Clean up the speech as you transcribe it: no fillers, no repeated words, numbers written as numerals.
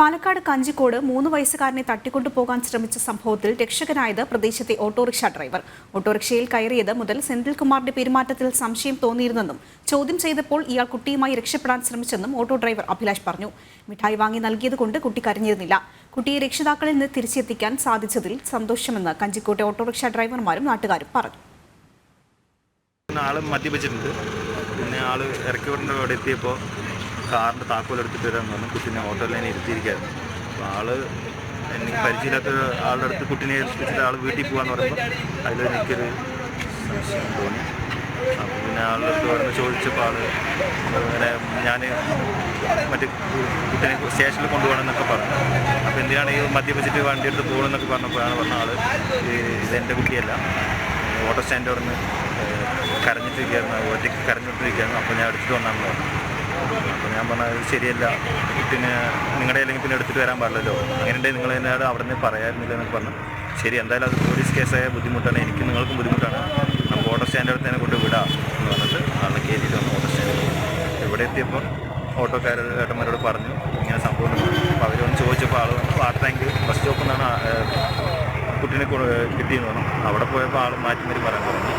പാലക്കാട് കഞ്ചിക്കോട് 3 വയസ്സുകാരനെ തട്ടിക്കൊണ്ടുപോകാൻ ശ്രമിച്ച സംഭവത്തിൽ രക്ഷകനായത് പ്രദേശത്തെ ഓട്ടോറിക്ഷ ഡ്രൈവർ. ഓട്ടോറിക്ഷയിൽ കയറിയത് മുതൽ സെന്തിൽകുമാറിന്റെ പെരുമാറ്റത്തിൽ സംശയം തോന്നിയിരുന്നെന്നും ചോദ്യം ചെയ്തപ്പോൾ ഇയാൾ കുട്ടിയുമായി രക്ഷപ്പെടാൻ ശ്രമിച്ചെന്നും ഓട്ടോ ഡ്രൈവർ അഭിലാഷ് പറഞ്ഞു. മിഠായി വാങ്ങി നൽകിയതുകൊണ്ട് കുട്ടി കരഞ്ഞിരുന്നില്ല. കുട്ടിയെ രക്ഷിതാക്കളിൽ നിന്ന് തിരിച്ചെത്തിക്കാൻ സാധിച്ചതിൽ സന്തോഷമെന്ന് കഞ്ചിക്കോട്ടെ ഓട്ടോറിക്ഷ ഡ്രൈവർമാരും നാട്ടുകാരും പറഞ്ഞു. ആള് മദ്യപിച്ചിട്ടുണ്ട്. പിന്നെ ആള് ഇറക്കിവിടേണ്ട അവിടെ എത്തിയപ്പോൾ കാറിൻ്റെ താക്കോലെടുത്തിട്ട് വരാമെന്ന് പറഞ്ഞു. കുട്ടീനെ ഓട്ടോയിൽ തന്നെ ഇരുത്തിയിരിക്കുകയായിരുന്നു. അപ്പോൾ ആള് എനിക്ക് പരിചയമില്ലാത്ത ആളുടെ അടുത്ത് കുട്ടീനെ ഏൽപ്പിച്ചിട്ട് ആൾ വീട്ടിൽ പോകാമെന്ന് പറയുമ്പോൾ അതിൽ എനിക്കൊരു സംശയം തോന്നി. അപ്പോൾ പിന്നെ ആളുടെ അടുത്ത് പറഞ്ഞ് ചോദിച്ചപ്പോൾ ആൾ അങ്ങനെ ഞാൻ മറ്റേ കുട്ടീനെ സ്റ്റേഷനിൽ കൊണ്ടുപോകണമെന്നൊക്കെ പറഞ്ഞു. അപ്പോൾ എന്തിനാണ് ഈ മദ്യപിച്ചിട്ട് വണ്ടി എടുത്ത് പോകണമെന്നൊക്കെ പറഞ്ഞപ്പോഴാണ് പറഞ്ഞ ആൾ ഇതെൻ്റെ കുട്ടിയല്ല, ഓട്ടോ സ്റ്റാൻഡ് അവിടെ നിന്ന് കരഞ്ഞിട്ടിരിക്കുകയായിരുന്നു, ഒറ്റയ്ക്ക് കരഞ്ഞിട്ടിരിക്കുകയായിരുന്നു, അപ്പോൾ ഞാൻ എടുത്തിട്ട് വന്നാന്ന് പറഞ്ഞു. അപ്പോൾ ഞാൻ പറഞ്ഞത് ശരിയല്ല, പിന്നെ നിങ്ങളുടെ അല്ലെങ്കിൽ പിന്നെ എടുത്തിട്ട് വരാൻ പാടില്ലല്ലോ, അങ്ങനെയുണ്ടെങ്കിൽ നിങ്ങൾ എന്നോട് അവിടെ നിന്ന് പറയാറുന്നില്ല എന്നൊക്കെ പറഞ്ഞു. ശരി, എന്തായാലും അത് പോലീസ് കേസായ ബുദ്ധിമുട്ടാണ്, എനിക്കും നിങ്ങൾക്കും ബുദ്ധിമുട്ടാണ്, നമുക്ക് ഓട്ടോ സ്റ്റാൻഡ് അടുത്ത് തന്നെ കൊണ്ട് വിടാം എന്ന് പറഞ്ഞിട്ട് ആളെ കയറ്റിയിട്ട് വന്നു ഓട്ടോ സ്റ്റാൻഡിൽ. ഇവിടെ എത്തിയപ്പോൾ ഓട്ടോക്കാരുടെ ഏട്ടന്മാരോട് പറഞ്ഞു ഇങ്ങനെ സംഭവം. അപ്പോൾ അവർ വന്ന് ചോദിച്ചപ്പോൾ ആൾ വാട്ടർ ടാങ്ക് ബസ് സ്റ്റോപ്പിൽ നിന്നാണ് കുട്ടീനെ കിട്ടിയെന്ന് പറഞ്ഞു. അവിടെ പോയപ്പോൾ ആൾ മാറ്റി മാറ്റി പറയാൻ പറഞ്ഞു.